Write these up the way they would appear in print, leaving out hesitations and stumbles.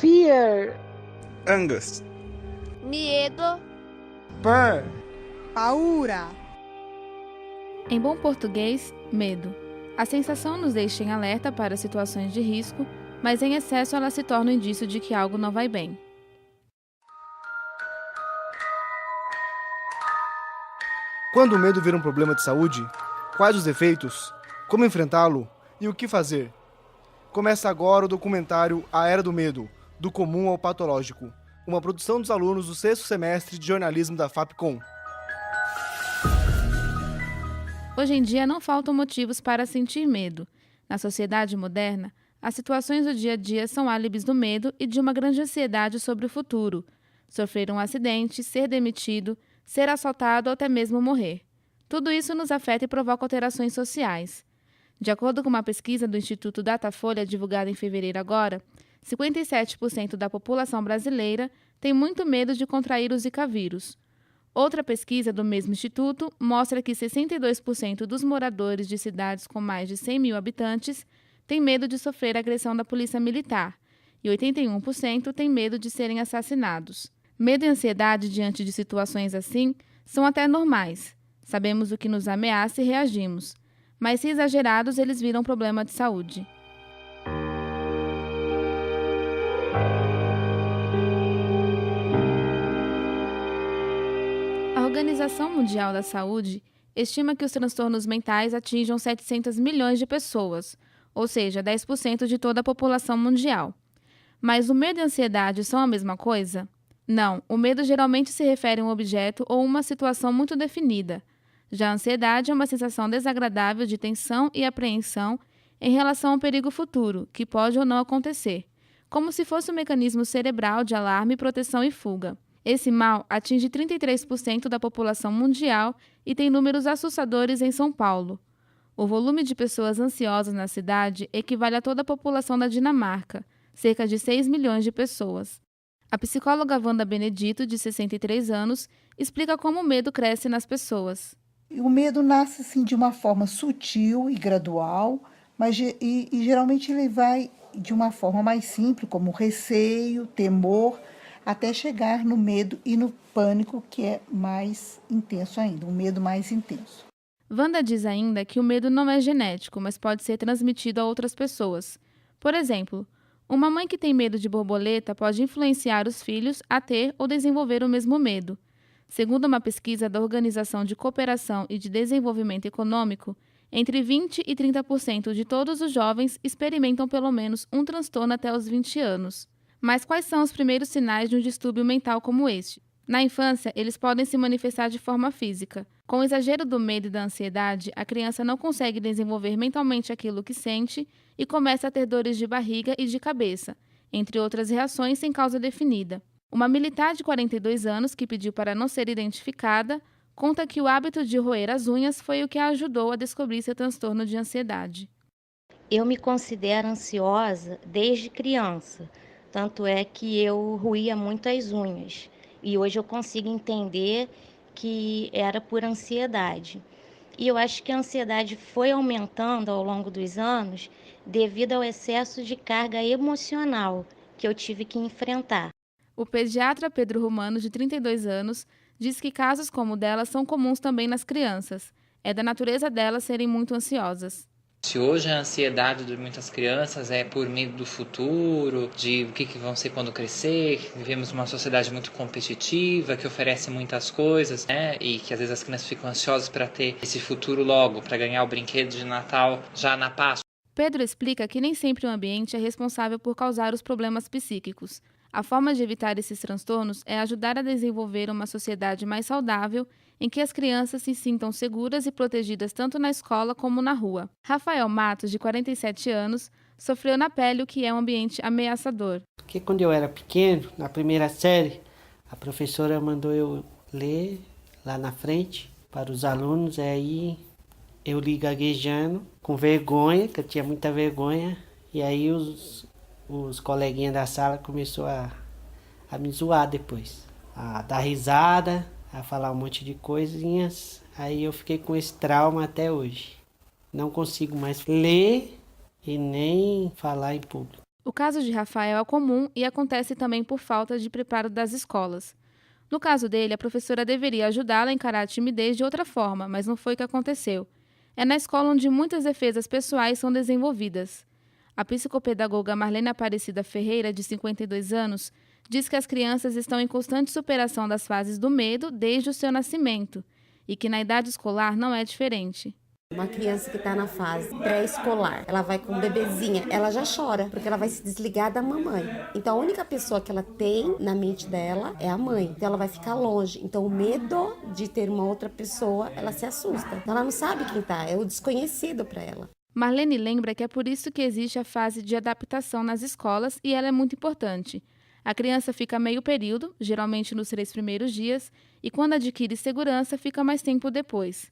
Fear. Angst. Medo. Burr. Paura. Em bom português, medo. A sensação nos deixa em alerta para situações de risco, mas em excesso ela se torna um indício de que algo não vai bem. Quando o medo vira um problema de saúde, quais os efeitos, como enfrentá-lo e o que fazer? Começa agora o documentário A Era do Medo, do comum ao patológico, uma produção dos alunos do 6º semestre de jornalismo da FAPCOM. Hoje em dia não faltam motivos para sentir medo. Na sociedade moderna, as situações do dia a dia são álibis do medo e de uma grande ansiedade sobre o futuro. Sofrer um acidente, ser demitido, ser assaltado ou até mesmo morrer. Tudo isso nos afeta e provoca alterações sociais. De acordo com uma pesquisa do Instituto Datafolha divulgada em fevereiro agora, 57% da população brasileira tem muito medo de contrair o Zika vírus. Outra pesquisa do mesmo instituto mostra que 62% dos moradores de cidades com mais de 100 mil habitantes têm medo de sofrer agressão da polícia militar e 81% têm medo de serem assassinados. Medo e ansiedade diante de situações assim são até normais. Sabemos o que nos ameaça e reagimos, mas se exagerados, eles viram problema de saúde. A Organização Mundial da Saúde estima que os transtornos mentais atinjam 700 milhões de pessoas, ou seja, 10% de toda a população mundial. Mas o medo e a ansiedade são a mesma coisa? Não, o medo geralmente se refere a um objeto ou uma situação muito definida. Já a ansiedade é uma sensação desagradável de tensão e apreensão em relação ao perigo futuro, que pode ou não acontecer, como se fosse um mecanismo cerebral de alarme, proteção e fuga. Esse mal atinge 33% da população mundial e tem números assustadores em São Paulo. O volume de pessoas ansiosas na cidade equivale a toda a população da Dinamarca, cerca de 6 milhões de pessoas. A psicóloga Wanda Benedito, de 63 anos, explica como o medo cresce nas pessoas. O medo nasce assim, de uma forma sutil e gradual, mas geralmente ele vai de uma forma mais simples, como receio, temor, até chegar no medo e no pânico, que é mais intenso ainda, um medo mais intenso. Wanda diz ainda que o medo não é genético, mas pode ser transmitido a outras pessoas. Por exemplo, uma mãe que tem medo de borboleta pode influenciar os filhos a ter ou desenvolver o mesmo medo. Segundo uma pesquisa da Organização de Cooperação e de Desenvolvimento Econômico, entre 20% e 30% de todos os jovens experimentam pelo menos um transtorno até os 20 anos. Mas quais são os primeiros sinais de um distúrbio mental como este? Na infância, eles podem se manifestar de forma física. Com o exagero do medo e da ansiedade, a criança não consegue desenvolver mentalmente aquilo que sente e começa a ter dores de barriga e de cabeça, entre outras reações sem causa definida. Uma militar de 42 anos, que pediu para não ser identificada, conta que o hábito de roer as unhas foi o que a ajudou a descobrir seu transtorno de ansiedade. Eu me considero ansiosa desde criança, tanto é que eu roía muito as unhas. E hoje eu consigo entender que era por ansiedade. E eu acho que a ansiedade foi aumentando ao longo dos anos devido ao excesso de carga emocional que eu tive que enfrentar. O pediatra Pedro Romano, de 32 anos, diz que casos como o dela são comuns também nas crianças. É da natureza delas serem muito ansiosas. Se hoje a ansiedade de muitas crianças é por medo do futuro, de o que vão ser quando crescer, vivemos uma sociedade muito competitiva, que oferece muitas coisas, né? E que às vezes as crianças ficam ansiosas para ter esse futuro logo, para ganhar o brinquedo de Natal já na Páscoa. Pedro explica que nem sempre o ambiente é responsável por causar os problemas psíquicos. A forma de evitar esses transtornos é ajudar a desenvolver uma sociedade mais saudável, em que as crianças se sintam seguras e protegidas tanto na escola como na rua. Rafael Matos, de 47 anos, sofreu na pele o que é um ambiente ameaçador. Porque quando eu era pequeno, na primeira série, a professora mandou eu ler lá na frente para os alunos, aí eu li gaguejando, com vergonha, que eu tinha muita vergonha, e aí os coleguinhas da sala começaram a me zoar depois, a dar risada, a falar um monte de coisinhas. Aí eu fiquei com esse trauma até hoje. Não consigo mais ler e nem falar em público. O caso de Rafael é comum e acontece também por falta de preparo das escolas. No caso dele, a professora deveria ajudá-lo a encarar a timidez de outra forma, mas não foi o que aconteceu. É na escola onde muitas defesas pessoais são desenvolvidas. A psicopedagoga Marlene Aparecida Ferreira, de 52 anos, diz que as crianças estão em constante superação das fases do medo desde o seu nascimento e que na idade escolar não é diferente. Uma criança que está na fase pré-escolar, ela vai com um bebezinha, ela já chora, porque ela vai se desligar da mamãe. Então, a única pessoa que ela tem na mente dela é a mãe. Então, ela vai ficar longe. Então, o medo de ter uma outra pessoa, ela se assusta. Então, ela não sabe quem tá, é o desconhecido para ela. Marlene lembra que é por isso que existe a fase de adaptação nas escolas e ela é muito importante. A criança fica meio período, geralmente nos 3 primeiros dias, e quando adquire segurança, fica mais tempo depois.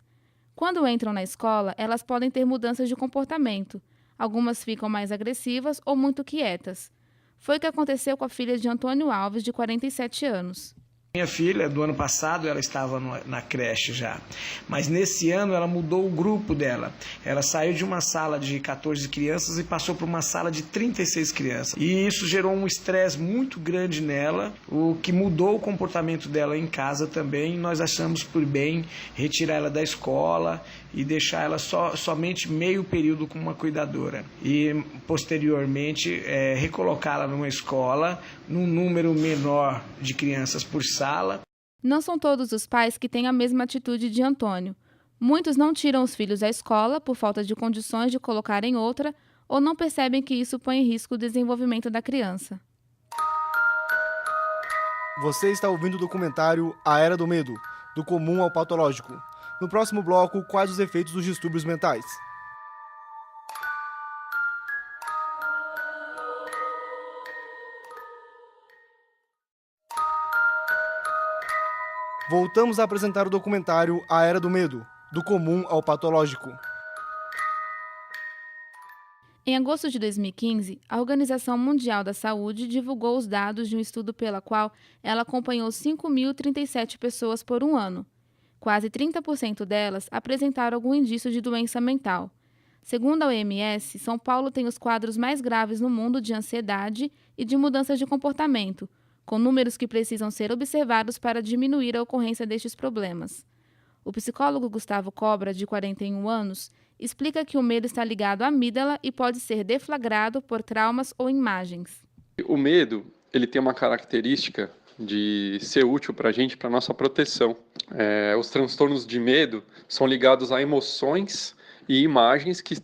Quando entram na escola, elas podem ter mudanças de comportamento. Algumas ficam mais agressivas ou muito quietas. Foi o que aconteceu com a filha de Antônio Alves, de 47 anos. Minha filha, do ano passado, ela estava na creche já, mas nesse ano ela mudou o grupo dela. Ela saiu de uma sala de 14 crianças e passou para uma sala de 36 crianças. E isso gerou um estresse muito grande nela, o que mudou o comportamento dela em casa também. Nós achamos por bem retirar ela da escola e deixar ela somente meio período com uma cuidadora. E, posteriormente, recolocá-la numa escola, num número menor de crianças por sala. Não são todos os pais que têm a mesma atitude de Antônio. Muitos não tiram os filhos da escola por falta de condições de colocar em outra ou não percebem que isso põe em risco o desenvolvimento da criança. Você está ouvindo o documentário A Era do Medo, do comum ao patológico. No próximo bloco, quais os efeitos dos distúrbios mentais? Voltamos a apresentar o documentário A Era do Medo, do comum ao patológico. Em agosto de 2015, a Organização Mundial da Saúde divulgou os dados de um estudo pela qual ela acompanhou 5.037 pessoas por um ano. Quase 30% delas apresentaram algum indício de doença mental. Segundo a OMS, São Paulo tem os quadros mais graves no mundo de ansiedade e de mudanças de comportamento, com números que precisam ser observados para diminuir a ocorrência destes problemas. O psicólogo Gustavo Cobra, de 41 anos, explica que o medo está ligado à amígdala e pode ser deflagrado por traumas ou imagens. O medo, ele tem uma característica de ser útil para a gente, para a nossa proteção. Os transtornos de medo são ligados a emoções e imagens que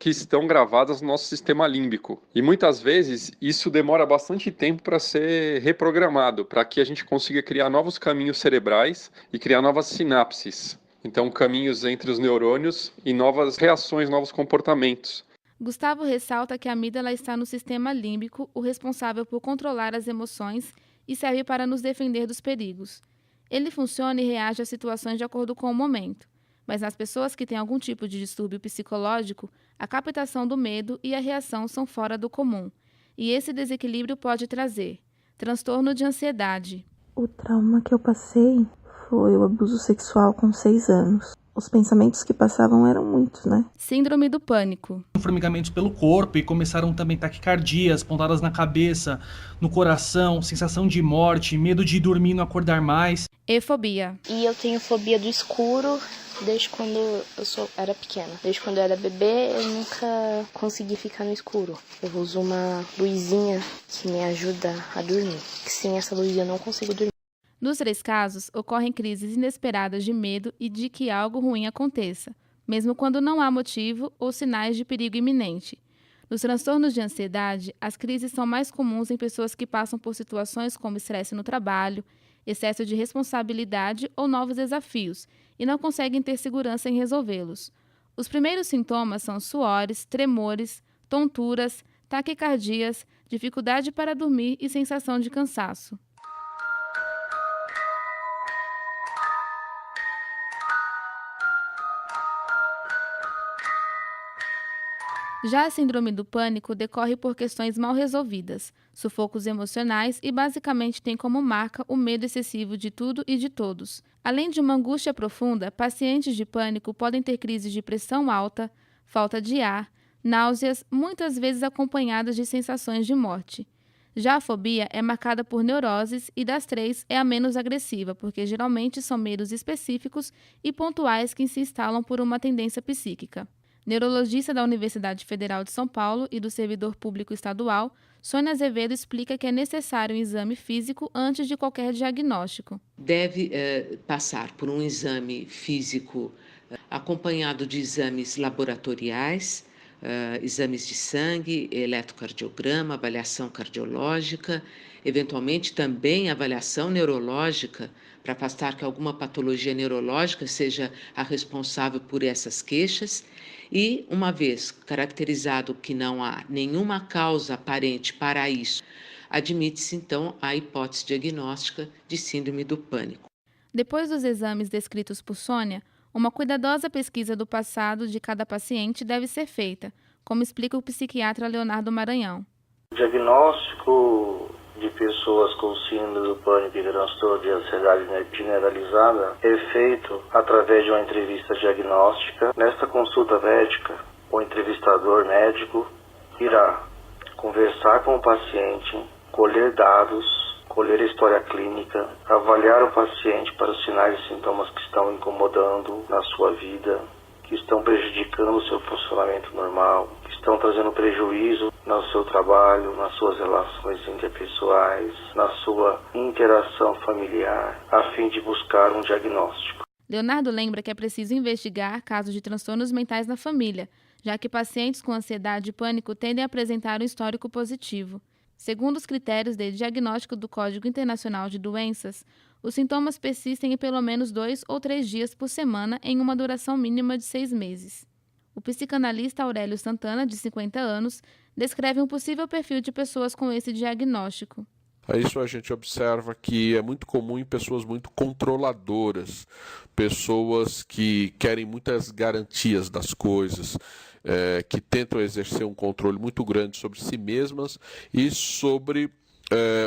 estão gravadas no nosso sistema límbico. E muitas vezes isso demora bastante tempo para ser reprogramado, para que a gente consiga criar novos caminhos cerebrais e criar novas sinapses. Então, caminhos entre os neurônios e novas reações, novos comportamentos. Gustavo ressalta que a amígdala está no sistema límbico, o responsável por controlar as emoções e serve para nos defender dos perigos. Ele funciona e reage a situações de acordo com o momento. Mas nas pessoas que têm algum tipo de distúrbio psicológico, a captação do medo e a reação são fora do comum. E esse desequilíbrio pode trazer transtorno de ansiedade. O trauma que eu passei foi o abuso sexual com 6 anos. Os pensamentos que passavam eram muitos, né? Síndrome do pânico. Formigamentos pelo corpo e começaram também taquicardias, pontadas na cabeça, no coração, sensação de morte, medo de dormir e não acordar mais. Efobia. E eu tenho fobia do escuro desde quando era pequena. Desde quando eu era bebê, eu nunca consegui ficar no escuro. Eu uso uma luzinha que me ajuda a dormir. Sem essa luzinha eu não consigo dormir. Nos 3 casos, ocorrem crises inesperadas de medo e de que algo ruim aconteça, mesmo quando não há motivo ou sinais de perigo iminente. Nos transtornos de ansiedade, as crises são mais comuns em pessoas que passam por situações como estresse no trabalho, excesso de responsabilidade ou novos desafios, e não conseguem ter segurança em resolvê-los. Os primeiros sintomas são suores, tremores, tonturas, taquicardias, dificuldade para dormir e sensação de cansaço. Já a síndrome do pânico decorre por questões mal resolvidas, sufocos emocionais e basicamente tem como marca o medo excessivo de tudo e de todos. Além de uma angústia profunda, pacientes de pânico podem ter crises de pressão alta, falta de ar, náuseas, muitas vezes acompanhadas de sensações de morte. Já a fobia é marcada por neuroses e das 3 é a menos agressiva, porque geralmente são medos específicos e pontuais que se instalam por uma tendência psíquica. Neurologista da Universidade Federal de São Paulo e do servidor público estadual, Sônia Azevedo explica que é necessário um exame físico antes de qualquer diagnóstico. Deve passar por um exame físico acompanhado de exames laboratoriais, exames de sangue, eletrocardiograma, avaliação cardiológica, eventualmente também avaliação neurológica, para afastar que alguma patologia neurológica seja a responsável por essas queixas. E, uma vez caracterizado que não há nenhuma causa aparente para isso, admite-se então a hipótese diagnóstica de síndrome do pânico. Depois dos exames descritos por Sônia, uma cuidadosa pesquisa do passado de cada paciente deve ser feita, como explica o psiquiatra Leonardo Maranhão. O diagnóstico de pessoas com síndrome do pânico e transtorno de ansiedade generalizada é feito através de uma entrevista diagnóstica. Nesta consulta médica, o entrevistador médico irá conversar com o paciente, colher dados, colher a história clínica, avaliar o paciente para os sinais e sintomas que estão incomodando na sua vida, que estão prejudicando o seu funcionamento normal, que estão trazendo prejuízo no seu trabalho, nas suas relações interpessoais, na sua interação familiar, a fim de buscar um diagnóstico. Leonardo lembra que é preciso investigar casos de transtornos mentais na família, já que pacientes com ansiedade e pânico tendem a apresentar um histórico positivo. Segundo os critérios de diagnóstico do Código Internacional de Doenças, os sintomas persistem em pelo menos 2 ou 3 dias por semana em uma duração mínima de 6 meses. O psicanalista Aurélio Santana, de 50 anos, descreve um possível perfil de pessoas com esse diagnóstico. Isso a gente observa que é muito comum em pessoas muito controladoras, pessoas que querem muitas garantias das coisas, que tentam exercer um controle muito grande sobre si mesmas e sobre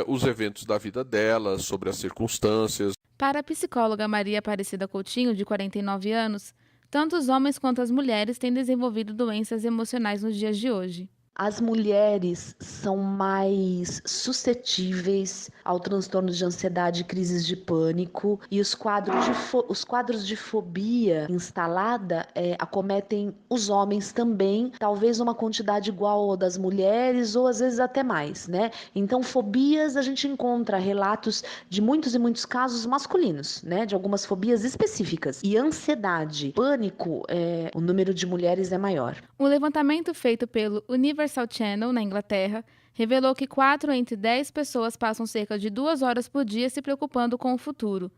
os eventos da vida delas, sobre as circunstâncias. Para a psicóloga Maria Aparecida Coutinho, de 49 anos, tanto os homens quanto as mulheres têm desenvolvido doenças emocionais nos dias de hoje. As mulheres são mais suscetíveis ao transtorno de ansiedade e crises de pânico, e os quadros de fobia instalada acometem os homens também, talvez uma quantidade igual ao das mulheres ou às vezes até mais, né? Então, fobias, a gente encontra relatos de muitos e muitos casos masculinos, né? De algumas fobias específicas. E ansiedade, pânico, o número de mulheres é maior. Um levantamento feito pelo Universal Channel, na Inglaterra, revelou que 4 entre 10 pessoas passam cerca de 2 horas por dia se preocupando com o futuro.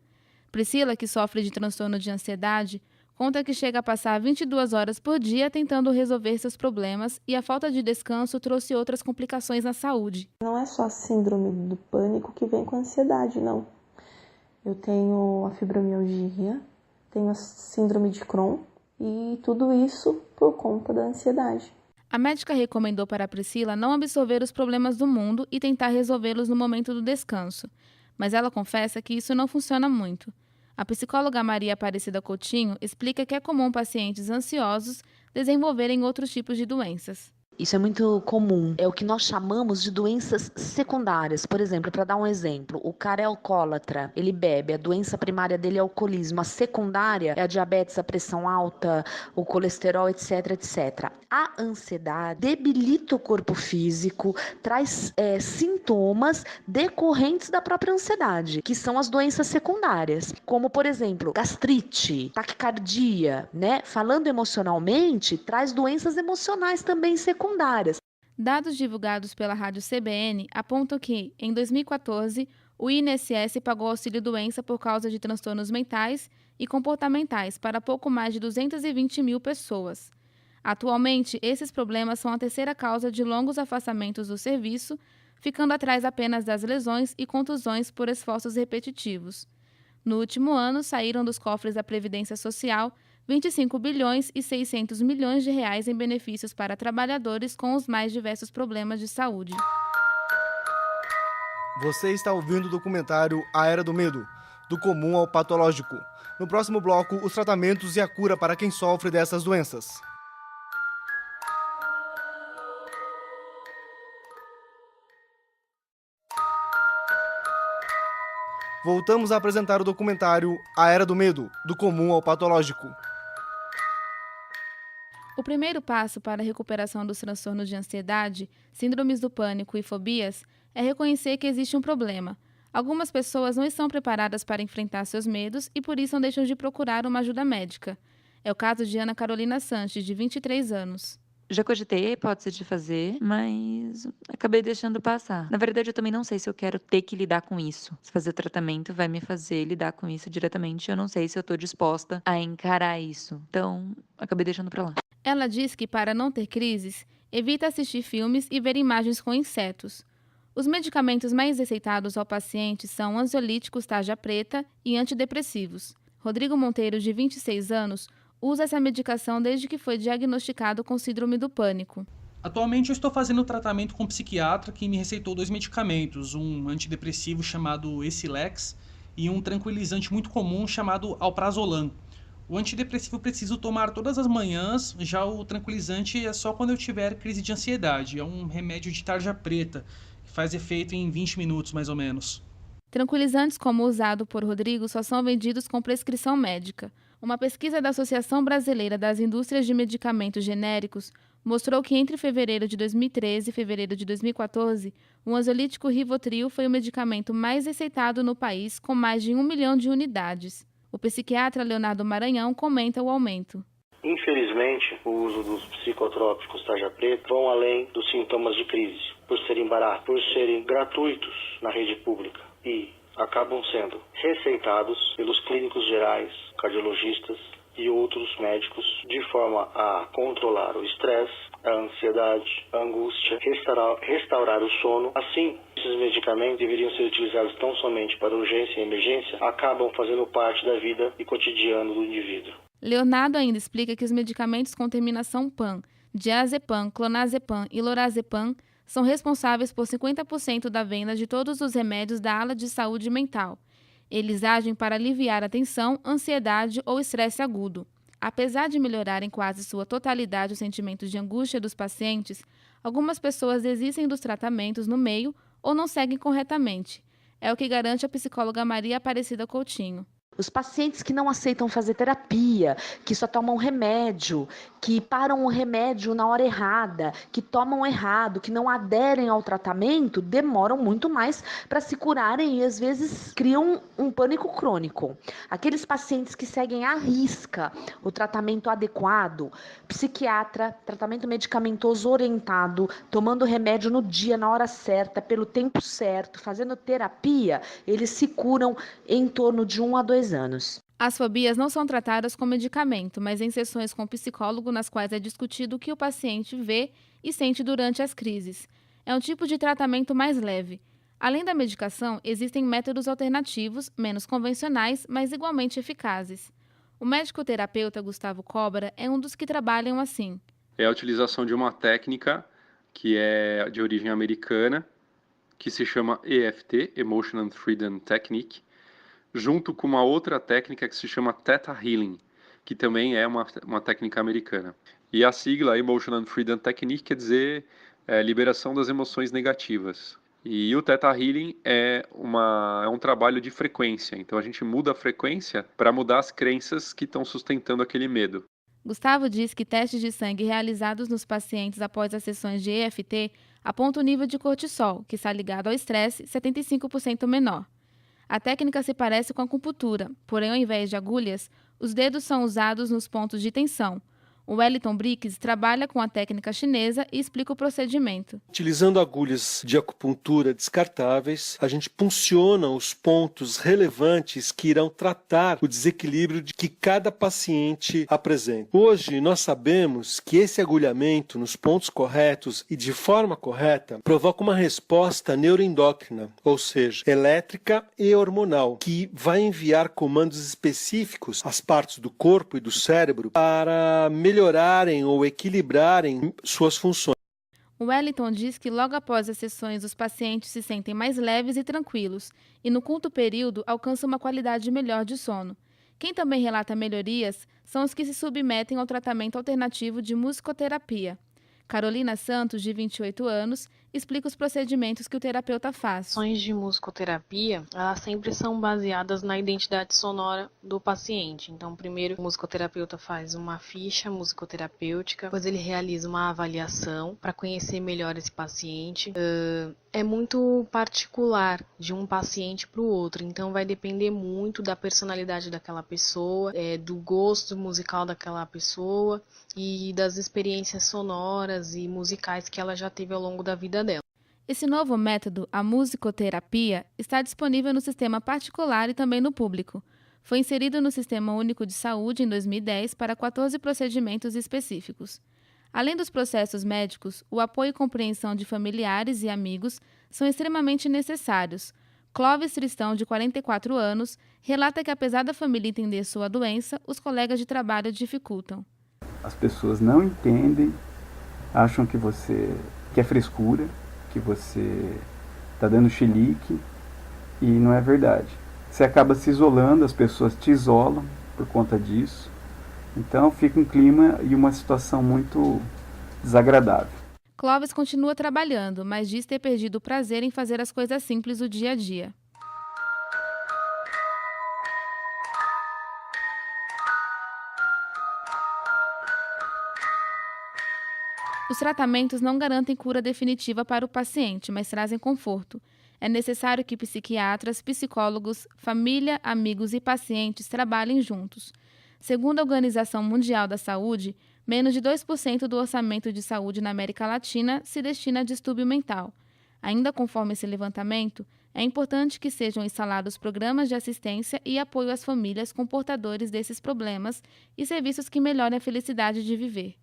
Priscila, que sofre de transtorno de ansiedade, conta que chega a passar 22 horas por dia tentando resolver seus problemas e a falta de descanso trouxe outras complicações na saúde. Não é só a síndrome do pânico que vem com a ansiedade, não. Eu tenho a fibromialgia, tenho a síndrome de Crohn e tudo isso por conta da ansiedade. A médica recomendou para a Priscila não absorver os problemas do mundo e tentar resolvê-los no momento do descanso, mas ela confessa que isso não funciona muito. A psicóloga Maria Aparecida Coutinho explica que é comum pacientes ansiosos desenvolverem outros tipos de doenças. Isso é muito comum. É o que nós chamamos de doenças secundárias. Por exemplo, para dar um exemplo, o cara é alcoólatra, ele bebe, a doença primária dele é o alcoolismo, a secundária é a diabetes, a pressão alta, o colesterol, etc, etc. A ansiedade debilita o corpo físico, traz sintomas decorrentes da própria ansiedade, que são as doenças secundárias, como, por exemplo, gastrite, taquicardia, né? Falando emocionalmente, traz doenças emocionais também secundárias. Dados divulgados pela rádio CBN apontam que, em 2014, o INSS pagou auxílio-doença por causa de transtornos mentais e comportamentais para pouco mais de 220 mil pessoas. Atualmente, esses problemas são a terceira causa de longos afastamentos do serviço, ficando atrás apenas das lesões e contusões por esforços repetitivos. No último ano, saíram dos cofres da Previdência Social 25 bilhões e 600 milhões de reais em benefícios para trabalhadores com os mais diversos problemas de saúde. Você está ouvindo o documentário A Era do Medo, do comum ao patológico. No próximo bloco, os tratamentos e a cura para quem sofre dessas doenças. voltamos a apresentar o documentário A Era do Medo, do comum ao patológico. O primeiro passo para a recuperação dos transtornos de ansiedade, síndromes do pânico e fobias é reconhecer que existe um problema. Algumas pessoas não estão preparadas para enfrentar seus medos e por isso não deixam de procurar uma ajuda médica. É o caso de Ana Carolina Sanches, de 23 anos. Já cogitei a hipótese de fazer, mas acabei deixando passar. Na verdade, eu também não sei se eu quero ter que lidar com isso. Se fazer tratamento vai me fazer lidar com isso diretamente, eu não sei se eu tô disposta a encarar isso. Então, acabei deixando pra lá. Ela diz que, para não ter crises, evita assistir filmes e ver imagens com insetos. Os medicamentos mais receitados ao paciente são ansiolíticos tarja preta e antidepressivos. Rodrigo Monteiro, de 26 anos, usa essa medicação desde que foi diagnosticado com síndrome do pânico. Atualmente eu estou fazendo tratamento com um psiquiatra que me receitou 2 medicamentos, um antidepressivo chamado Esilex e um tranquilizante muito comum chamado Alprazolam. O antidepressivo eu preciso tomar todas as manhãs, já o tranquilizante é só quando eu tiver crise de ansiedade. É um remédio de tarja preta, que faz efeito em 20 minutos mais ou menos. Tranquilizantes como o usado por Rodrigo só são vendidos com prescrição médica. Uma pesquisa da Associação Brasileira das Indústrias de Medicamentos Genéricos mostrou que entre fevereiro de 2013 e fevereiro de 2014, o ansiolítico Rivotril foi o medicamento mais receitado no país, com mais de 1 milhão de unidades. O psiquiatra Leonardo Maranhão comenta o aumento. Infelizmente, o uso dos psicotrópicos tarja preta vão além dos sintomas de crise, por serem baratos, por serem gratuitos na rede pública e acabam sendo receitados pelos clínicos gerais, cardiologistas e outros médicos de forma a controlar o estresse, a ansiedade, a angústia, restaurar o sono. Assim, esses medicamentos deveriam ser utilizados tão somente para urgência e emergência, acabam fazendo parte da vida e cotidiano do indivíduo. Leonardo ainda explica que os medicamentos com terminação PAN, diazepam, clonazepam e lorazepam, são responsáveis por 50% da venda de todos os remédios da ala de saúde mental. Eles agem para aliviar a tensão, ansiedade ou estresse agudo. Apesar de melhorar em quase sua totalidade os sentimentos de angústia dos pacientes, algumas pessoas desistem dos tratamentos no meio ou não seguem corretamente. É o que garante a psicóloga Maria Aparecida Coutinho. Os pacientes que não aceitam fazer terapia, que só tomam remédio, que param o remédio na hora errada, que tomam errado, que não aderem ao tratamento, demoram muito mais para se curarem e às vezes criam um pânico crônico. Aqueles pacientes que seguem à risca o tratamento adequado, psiquiatra, tratamento medicamentoso orientado, tomando remédio no dia, na hora certa, pelo tempo certo, fazendo terapia, eles se curam em torno de 1 a 2 anos. As fobias não são tratadas com medicamento, mas em sessões com psicólogo nas quais é discutido o que o paciente vê e sente durante as crises. É um tipo de tratamento mais leve. Além da medicação, existem métodos alternativos, menos convencionais, mas igualmente eficazes. O médico-terapeuta Gustavo Cobra é um dos que trabalham assim. É a utilização de uma técnica que é de origem americana, que se chama EFT, Emotional Freedom Technique, junto com uma outra técnica que se chama Theta Healing, que também é uma técnica americana. E a sigla Emotional Freedom Technique quer dizer liberação das emoções negativas. E o Theta Healing é um trabalho de frequência, então a gente muda a frequência para mudar as crenças que estão sustentando aquele medo. Gustavo diz que testes de sangue realizados nos pacientes após as sessões de EFT apontam o nível de cortisol, que está ligado ao estresse, 75% menor. A técnica se parece com a acupuntura, porém, ao invés de agulhas, os dedos são usados nos pontos de tensão. O Wellington Briggs trabalha com a técnica chinesa e explica o procedimento. Utilizando agulhas de acupuntura descartáveis, a gente punciona os pontos relevantes que irão tratar o desequilíbrio que cada paciente apresenta. Hoje, nós sabemos que esse agulhamento nos pontos corretos e de forma correta provoca uma resposta neuroendócrina, ou seja, elétrica e hormonal, que vai enviar comandos específicos às partes do corpo e do cérebro para melhorarem ou equilibrarem suas funções. O Wellington diz que logo após as sessões os pacientes se sentem mais leves e tranquilos e no curto período alcançam uma qualidade melhor de sono. Quem também relata melhorias são os que se submetem ao tratamento alternativo de musicoterapia. Carolina Santos, de 28 anos, explica os procedimentos que o terapeuta faz. As sessões de musicoterapia, elas sempre são baseadas na identidade sonora do paciente. Então, primeiro o musicoterapeuta faz uma ficha musicoterapêutica, depois ele realiza uma avaliação para conhecer melhor esse paciente. É muito particular de um paciente para o outro, então vai depender muito da personalidade daquela pessoa, do gosto musical daquela pessoa e das experiências sonoras e musicais que ela já teve ao longo da vida dela. Esse novo método, a musicoterapia, está disponível no sistema particular e também no público. Foi inserido no Sistema Único de Saúde em 2010 para 14 procedimentos específicos. Além dos processos médicos, o apoio e compreensão de familiares e amigos são extremamente necessários. Clóvis Tristão, de 44 anos, relata que apesar da família entender sua doença, os colegas de trabalho dificultam. As pessoas não entendem, acham que é frescura, que você está dando chilique, e não é verdade. Você acaba se isolando, as pessoas te isolam por conta disso. Então fica um clima e uma situação muito desagradável. Clóvis continua trabalhando, mas diz ter perdido o prazer em fazer as coisas simples do dia a dia. Os tratamentos não garantem cura definitiva para o paciente, mas trazem conforto. É necessário que psiquiatras, psicólogos, família, amigos e pacientes trabalhem juntos. Segundo a Organização Mundial da Saúde, menos de 2% do orçamento de saúde na América Latina se destina a distúrbio mental. Ainda conforme esse levantamento, é importante que sejam instalados programas de assistência e apoio às famílias com portadores desses problemas e serviços que melhorem a felicidade de viver.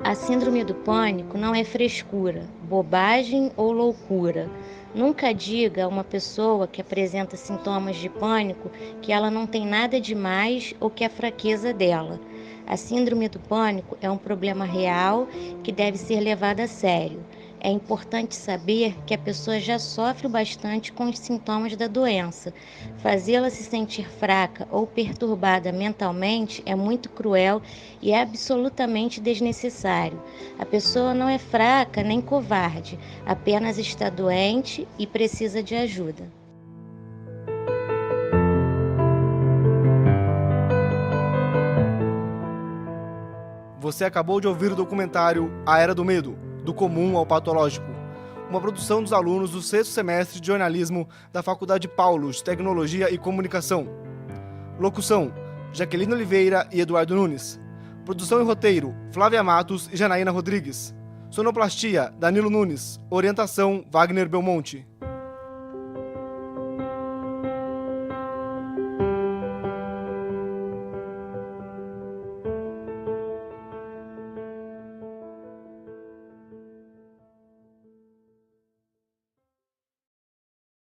A síndrome do pânico não é frescura, bobagem ou loucura. Nunca diga a uma pessoa que apresenta sintomas de pânico que ela não tem nada demais ou que é fraqueza dela. A síndrome do pânico é um problema real que deve ser levado a sério. É importante saber que a pessoa já sofre bastante com os sintomas da doença. Fazê-la se sentir fraca ou perturbada mentalmente é muito cruel e é absolutamente desnecessário. A pessoa não é fraca nem covarde, apenas está doente e precisa de ajuda. Você acabou de ouvir o documentário A Era do Medo, do comum ao patológico, uma produção dos alunos do 6º semestre de jornalismo da Faculdade Paulo de Tecnologia e Comunicação. Locução: Jaqueline Oliveira e Eduardo Nunes. Produção e roteiro: Flávia Matos e Janaína Rodrigues. Sonoplastia: Danilo Nunes. Orientação: Wagner Belmonte.